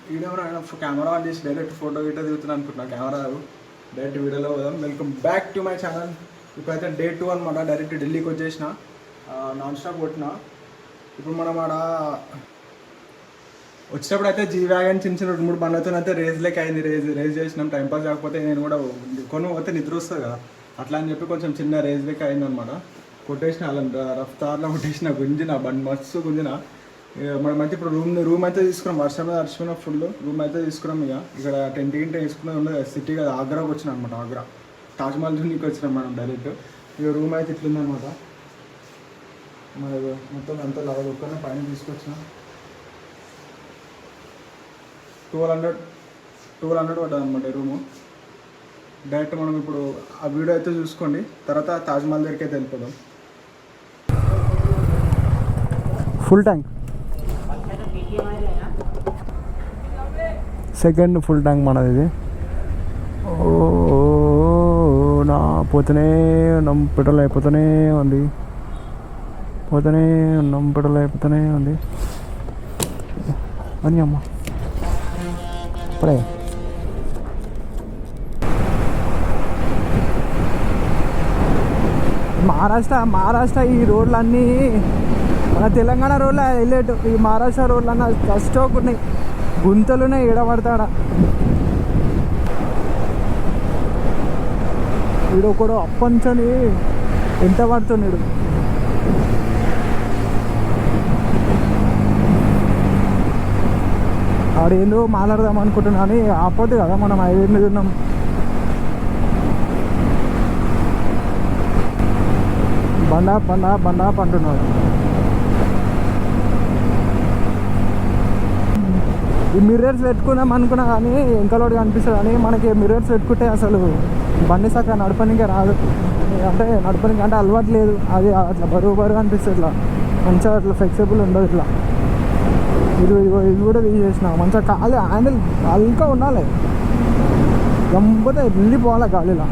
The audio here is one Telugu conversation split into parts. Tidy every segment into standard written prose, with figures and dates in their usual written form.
వీడియో కెమెరా ఆన్ చేసి డైరెక్ట్ ఫోటో గిటో దిగుతున్నాను అనుకుంటున్నా. కెమెరా డైరెక్ట్ వీడియోలో పోదాం. Welcome back to my channel. ఇప్పుడైతే డే 2 అనమాట. డైరెక్ట్ ఢిల్లీకి వచ్చేసిన, నాన్ స్టాప్ కొట్టిన. ఇప్పుడు మనం ఆడ వచ్చినప్పుడు అయితే జీ వ్యాగన్ చిన్న చిన్న 2-3 బండ్లతో అయితే రేస్లోకి అయింది. రేస్ చేసినాం. టైంపాస్ కాకపోతే నేను కూడా కొన్ని పోతే నిద్ర వస్తుంది కదా, అట్లా అని చెప్పి కొంచెం చిన్న రేస్లోకి అయిందనమాట. కొట్టేసిన అలా రఫ్తార్లో కొట్టేసిన, గుంజిన బండి మస్తు గుంజిన. మనం అయితే ఇప్పుడు రూమ్ అయితే తీసుకున్నాం. వర్షం మీద అరిచిపోయిన ఫుల్ రూమ్ అయితే తీసుకున్నాం. ఇక్కడ టెంట్ గింట వేసుకున్నది ఉండదు. సిటీ కదా, ఆగ్రాకి వచ్చిన అనమాట. ఆగ్రా తాజ్మహల్ చూనికి వచ్చినాం మనం డైరెక్ట్. ఇక రూమ్ అయితే ఇట్లుందనమాట. మరి మొత్తం అంతా లవ ఒక్కనే పైన తీసుకొచ్చిన. 1200 పడ్డది అనమాట రూము. డైరెక్ట్ మనం ఇప్పుడు ఆ వీడియో అయితే చూసుకోండి. తర్వాత తాజ్మహల్ దగ్గరికి అయితే వెళ్ళిపోదాం. Full tank, second full tank మనది ఇది. నా పోతూనే ఉన్నాం, పెట్రోల్ అయిపోతూనే ఉంది. పెట్రోల్ అయిపోతూనే ఉంది అని అమ్మ. ఇప్పుడే మహారాష్ట్ర ఈ రోడ్లన్నీ మన తెలంగాణ రోడ్లు వెళ్ళేటు, ఈ మహారాష్ట్ర రోడ్లన్నీ కష్టం ఉన్నాయి, గుంతలున్నాయి, ఎడబడతాడా. వీడు ఒకడు అప్పంచని ఎంత పడుతున్నాడు. ఆడేందో మాట్లాడదాం అనుకుంటున్నా అని ఆపోతే కదా మనం హైవే మీద ఉన్నాం. బండా అంటున్నాడు. ఈ మిర్రర్స్ పెట్టుకుందాం అనుకున్నా కానీ ఇంకలోడు కనిపిస్తుంది అని. మనకి మిర్రర్స్ పెట్టుకుంటే అసలు బండి సక్క నడపనికే రాదు. అంటే నడపనికి అంటే అలవాటు లేదు. అది అట్లా బరువు అనిపిస్తుంది. ఇట్లా మంచిగా అట్లా ఫ్లెక్సిబుల్ ఉండదు. ఇట్లా ఇది కూడా తీసేసిన. మంచిగా కాలు హ్యాండిల్ అల్కా ఉండాలి, గంపతే వెళ్ళిపోవాలి గాలిలో.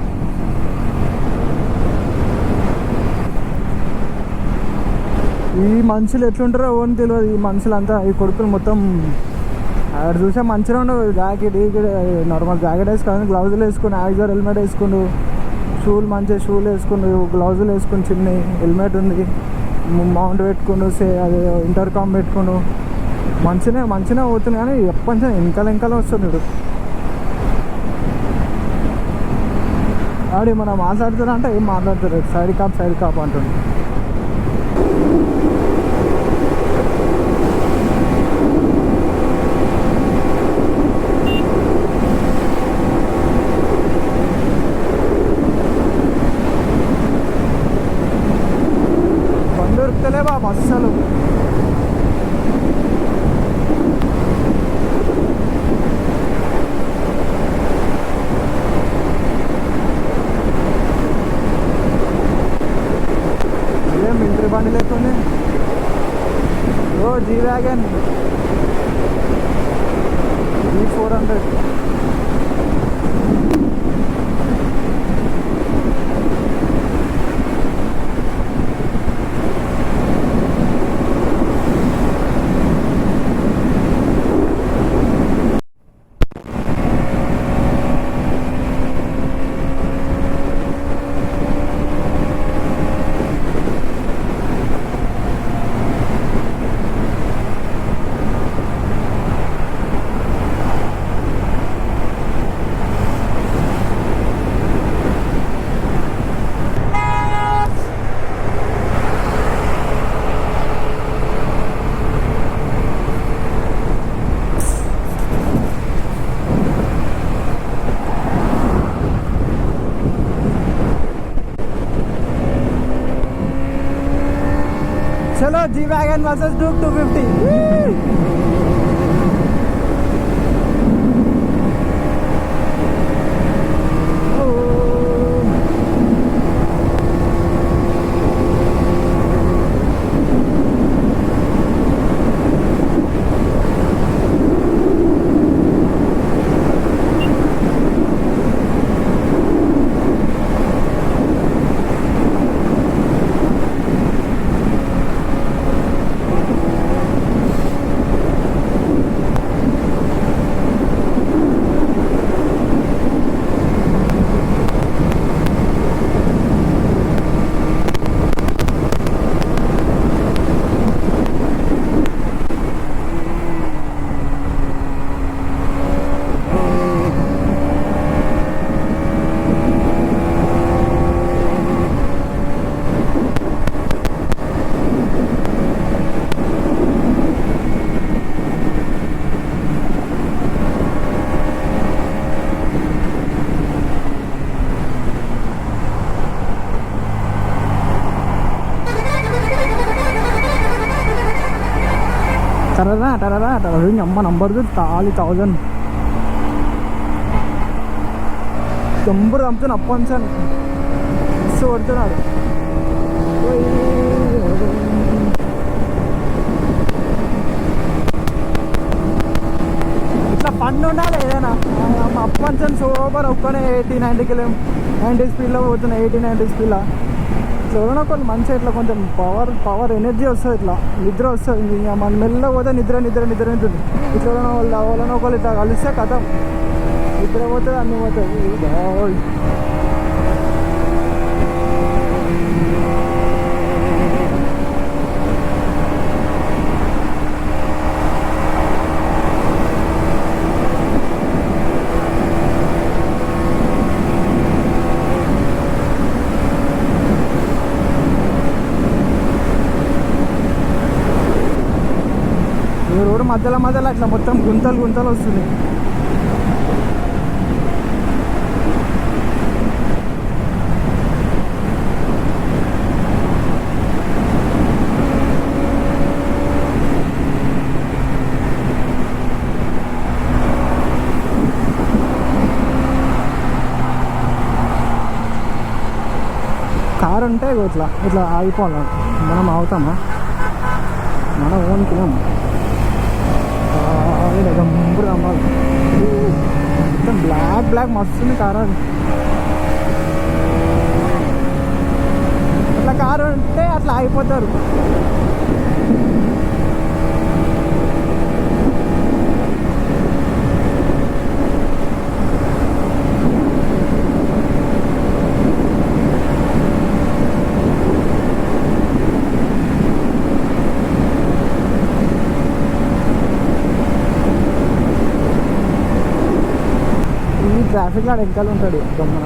ఈ మనుషులు ఎట్లుంటారో ఓన్ తెలియదు. ఈ మనుషులంతా ఈ కొడుకులు మొత్తం అక్కడ చూసే మంచిగా ఉండవు. జాకెట్ నార్మల్ జాకెట్ వేసుకొని, గ్లౌజులు వేసుకుని, యాక్జర్ హెల్మెట్ వేసుకుండు, మంచిగా షూలు వేసుకుండు, గ్లౌజులు వేసుకుని, చిన్న హెల్మెట్ ఉంది, మౌంట్ పెట్టుకుండు, అదే ఇంటర్కామ్ పెట్టుకుండు. మంచిగా పోతుంది కానీ ఎప్పటి వెనకాల వస్తున్నాడు. ఆడి మనం మాట్లాడుతున్నా అంటే ఏం మాట్లాడతారు, సైడ్ కాప్ అంటుండు. దొరుకుతలే బాబు అస్సలు. ఇదేం మిలిటరీ బండి లేకుంది. G wagon G400. चलो जी वैगन वर्सेस ड्यूक 250. టరరా టరరా టరరా అమ్మ నంబర్ తాలి 1000 నంబర్ చంపుతున్నా అప్పంచాను మిస్ కొడుతున్నాడు. ఇట్లా పండు ఉండాలి ఏదైనా. అప్పంచాను సూపర్ ఒక్కనే 80-90 స్పీడ్లో పోతున్నా. 80-90 స్పీడ్లో ఎవరైనా కొన్ని మంచిగా ఇట్లా కొంచెం పవర్ ఎనర్జీ వస్తుంది. ఇట్లా నిద్ర వస్తుంది. ఇక మన మెల్ల పోతే నిద్ర ఉంటుంది. ఇట్లా ఎవరైనా ఒకళ్ళు ఇట్లా కలిస్తే కథ నిద్ర పోతుంది, అన్నీ పోతుంది. రోడ్డు మధ్యలో ఇట్లా మొత్తం గుంతలు వస్తుంది. కారు ఉంటే ఇట్లా ఆగిపోవాలి. మనం ఆగుతామా? మనం ఓన్కినాం గంబురు అమ్మాలి. మొత్తం బ్లాక్ మస్తుంది కారు. అది అట్లా కారు ఉంటే అట్లా ఆగిపోతారు. ట్రాఫిక్ లాడ్ వెనకాల ఉంటాడు గమ్మన.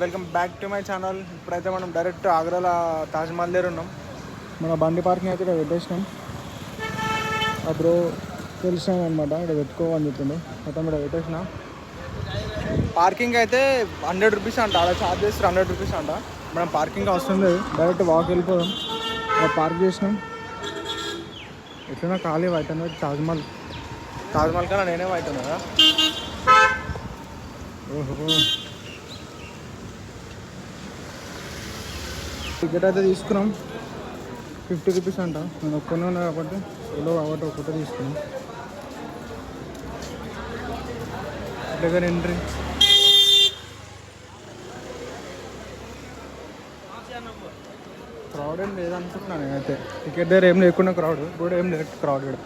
Welcome back to my channel. ఇప్పుడైతే మనం డైరెక్ట్ ఆగ్రాలో తాజ్మహల్ దగ్గర ఉన్నాం. మన బండి పార్కింగ్ అయితే ఇక్కడ పెట్టేసినాం. అప్పుడు తెలిసినాం అనమాట, ఇక్కడ పెట్టుకోవాలని చెప్పిండు. మొత్తం ఇక్కడ పెట్టేసినా. పార్కింగ్ అయితే 100 రూపీస్ అంట. అలా ఛార్జ్ చేస్తారు 100 రూపీస్ అంట. మనం పార్కింగ్ అవసరం లేదు, డైరెక్ట్ వాక్ వెళ్ళిపోదాం. అలా పార్క్ చేసినాం. ఎట్లన్నా ఖాళీ వైటన్ తాజ్మహల్ కన్నా నేనే వైటాను కదా. ఓహో, టికెట్ అయితే తీసుకున్నాం. 50 రూపీస్ అంట. నేను ఒక్కనే ఉన్నా కాబట్టి ఒకటే తీసుకున్నాం. దగ్గర ఎంట్రీ. క్రౌడ్ ఏం లేదనుకుంటున్నాను నేనైతే. టికెట్ దగ్గర ఏం లేకుండా క్రౌడ్ కూడా ఏం లేదు. క్రౌడ్ కూడా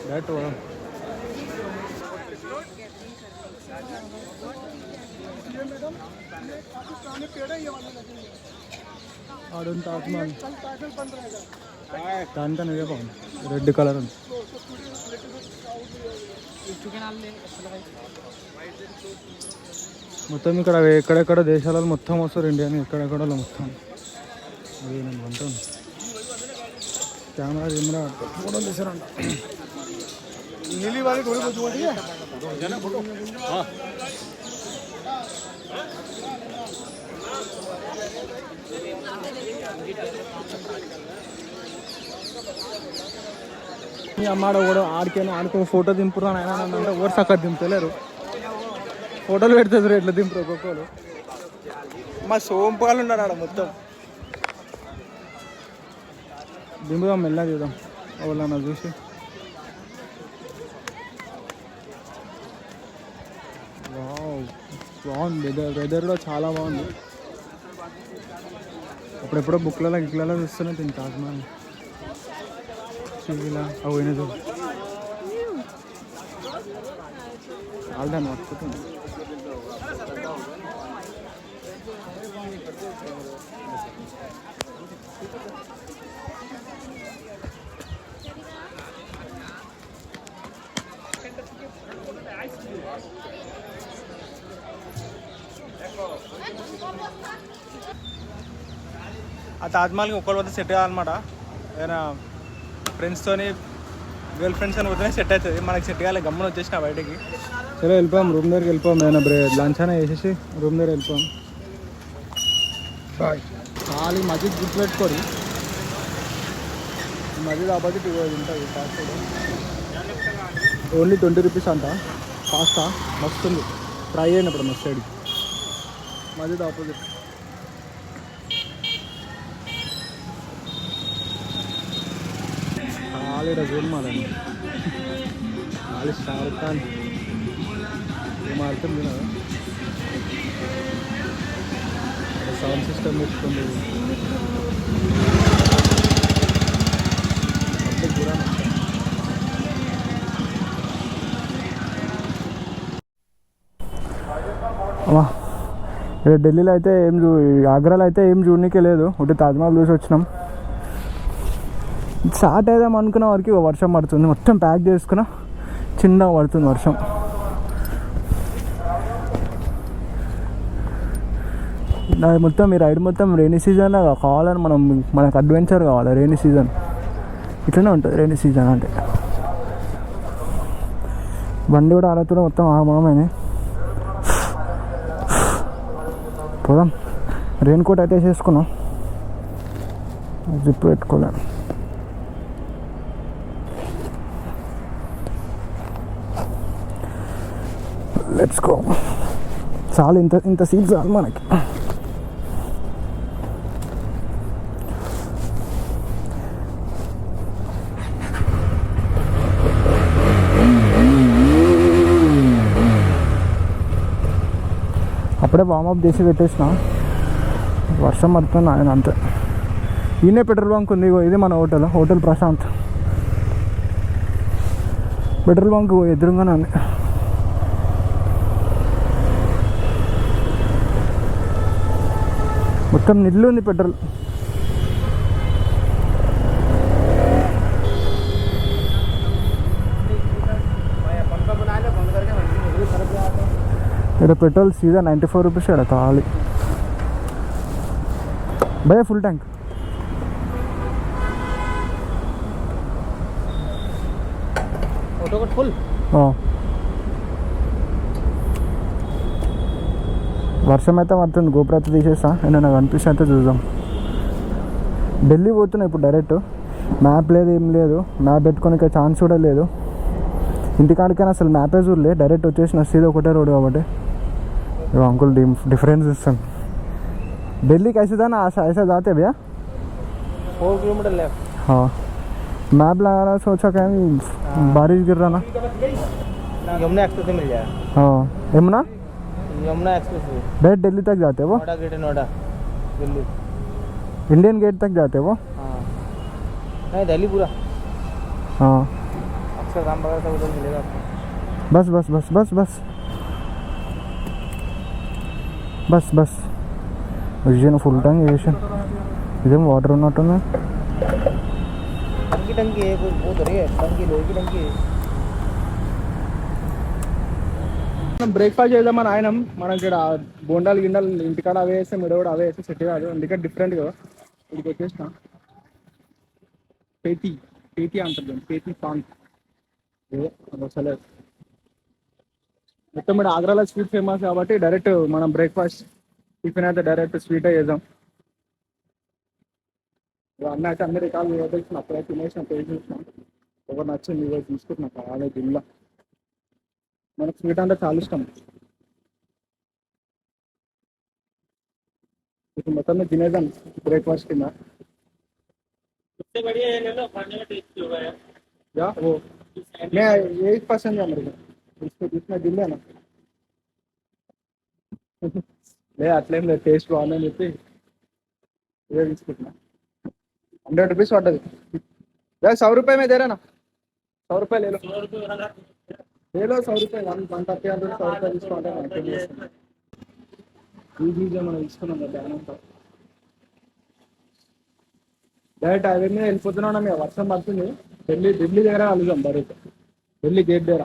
డైరెక్ట్ పోదాం. ఆడుంది తాజ్మహల్. దానికన్నా ఇదే బాగుంది, రెడ్ కలర్ ఉంది. మొత్తం ఇక్కడ ఎక్కడెక్కడ దేశాలలో మొత్తం వస్తారు. ఇండియాని ఎక్కడెక్కడ మొత్తం. అది నేను అంటాను. కెమెరా ఫోటోలు తీసారంట. మీ అమ్మాడు కూడా ఆడుకో ఫోటో దింపుతాను ఆయన అంటే ఓరు సక్కగా దింపలేరు. ఫోటోలు పెడతారు ఎట్లా దింపురు ఒక్కొక్కరు. మా సోంపాలు ఉన్నారు ఆడ మొత్తం. దింపుదాం, మెల్లగా చూద్దాం ఎవరన్నా చూసి. బాగుంది వెదర్ కూడా చాలా బాగుంది. అప్పుడెప్పుడో బుక్లలో చూస్తున్నా దీని తాజ్మహల్ ఇలా అయిన చూ ఆల్దాన్ని పట్టుకుంటుంది. ఆ తాజ్మహల్కి ఒక్కరు వద్ద సెట్ కావాలన్నమాట. ఏదైనా ఫ్రెండ్స్తోని గర్ల్ ఫ్రెండ్స్ అని పోతేనే సెట్ అవుతుంది. మనకి సెట్ కాలే గమ్మున వచ్చేసిన బయటికి. సరే వెళ్ళిపోయాం, రూమ్ దగ్గరికి వెళ్ళిపోయాం. నేను లంచ్ అయినా వేసేసి రూమ్ దగ్గర వెళ్ళిపోయాం. బాయ్. ఖాళీ మస్జిద్ గుర్తుపెట్టుకోరు, మస్జిద్ ఆపోజిట్ ఉంటుంది ఫాస్ట్ ఫుడ్. ఓన్లీ 20 రూపీస్ అంట. పాస్తా మస్తు ఉంది, ట్రై అయినప్పుడు మస్తు సైడ్ మస్జిద్ ఆపోజిట్. ఖాళీ రోజులు మాదండి, ఖాళీ షారుఖ్ ఖాన్ ఏం ఆడుతుంది కదా. సౌండ్ సిస్టమ్ పెట్టుకుంది. ఢిల్లీలో అయితే ఆగ్రాలో అయితే ఏం చూడనీకే లేదు, ఒకటి తాజ్మహల్ చూసి వచ్చినాం. స్టార్ట్ అయిదాం అనుకున్న వరకు వర్షం పడుతుంది, మొత్తం ప్యాక్ చేసుకున్నా చిన్నగా పడుతుంది వర్షం. మొత్తం ఈ రైడ్ మొత్తం రైనీ సీజన్ కావాలని మనకు అడ్వెంచర్ కావాలి. రైనీ సీజన్ ఇట్లనే ఉంటుంది, రైనీ సీజన్ అంటే. బండి కూడా ఆడుతున్నా మొత్తం మామని. పోదాం. రెయిన్ కోట్ అయితే వేసేసుకున్నాం, జిప్ పెట్టుకోలేను. Let's go. చాలు, ఇంత సీట్ చాలు మనకి. అప్పుడే వామప్ చేసి పెట్టేసిన, వర్షం పడుతుంది ఆయన అంతే. ఈయనే పెట్రోల్ బంక్ ఉంది, ఇది మన హోటల్ ప్రశాంత్. పెట్రోల్ బంక్ ఎదురుగానే ఉంది. మొత్తం నిల్లు ఉంది పెట్రోల్. ఇక్కడ పెట్రోల్ సీదా 94 రూపీస్ ఇక్కడ కావాలి. భయ ఫుల్ ట్యాంక్. ఫుల్ వర్షం అయితే పడుతుంది. గోపురం అయితే తీసేస్తా, ఏమైనా కనిపిస్తే అయితే చూద్దాం. ఢిల్లీ పోతున్నా ఇప్పుడు డైరెక్ట్. మ్యాప్ లేదు, ఏం లేదు, మ్యాప్ పెట్టుకోనికే ఛాన్స్ కూడా లేదు. ఇంటికాడికైనా అసలు మ్యాపే చూడలే, డైరెక్ట్ వచ్చేసిన. సీదా ఒకటే రోడ్ కాబట్టి अंकुल डिफरेंस इస్తాను. दिल्ली कैसे था ना, ऐसा जाते भैया 4 किलोमीटर लेफ्ट. हाँ, मैप लगाना सोचा क्या, बारिश गिर रहा ना. यमुना एक्सप्रेस मिल जाएगा. हाँ, यमुना एक्सप्रेस डायरेक्ट दिल्ली तक जाते हैं वो. नोएडा दिल्ली इंडियन गेट तक जाते हैं वो. हाँ नहीं, दिल्ली पूरा. हाँ, अक्सर काम वगैरह सब उधर मिलेगा आपको. बस बस बस बस बस बस बस విజయన్ ఫుల్ ట్యాంక్ వేసాను. ఇదేం వాటర్ ఉన్నట్టున్నా. टंकी है, वो तो रही है टंकी, लोहे की टंकी है. మనం బ్రేక్ఫాస్ట్ చేద్దామని ఆయన మనం ఇక్కడ బోండాలు గిండాలు ఇంటికాడ అవే వేస్తే మీరు కూడా అవే వేస్తే సెట్ కాదు, అందుకే డిఫరెంట్గా ఇక్కడికి వచ్చేసిన. పేతి అంటారు, పేతి పాంక్ అసలు మొత్తం ఇక్కడ ఆగ్రాలో స్వీట్ ఫేమస్ కాబట్టి డైరెక్ట్ మనం బ్రేక్ఫాస్ట్ టిఫిన్ అయితే డైరెక్ట్ స్వీటే చేద్దాం. అన్న అయితే అన్ని రకాలు తెలిసిన అప్పుడైతే తినేసిన, టేస్ట్ చూసినాం. ఎవరు నచ్చింది ఇవే తీసుకుంటున్నాం. చాలా జిల్లా మనకు స్వీట్ అంటే చాలా ఇష్టం. ఇప్పుడు మొత్తం తినేద్దాం బ్రేక్ఫాస్ట్ కింద. या वो मैं यही पसंद है मेरे को, इसको जितना दिल है ना ले అట్లేం లేదు, టేస్ట్ బాగుందని చెప్పి ఇదే తీసుకుంటున్నా. 100 रुपीस पड़ता है. 100 रुपये में दे रहा ना, 100 रुपये ले लो 100 रुपये 130 100 रुपये తీసుకుంటే ఈజీగా మనం తీసుకున్నాం కదా బ్యానంతా. డైరెక్ట్ హైవే మీద వెళ్ళిపోతున్నాం. మేము వర్షం పడుతుంది, ఢిల్లీ దగ్గర కలుద్దాం డైరెక్ట్, ఢిల్లీ గేట్ దగ్గర.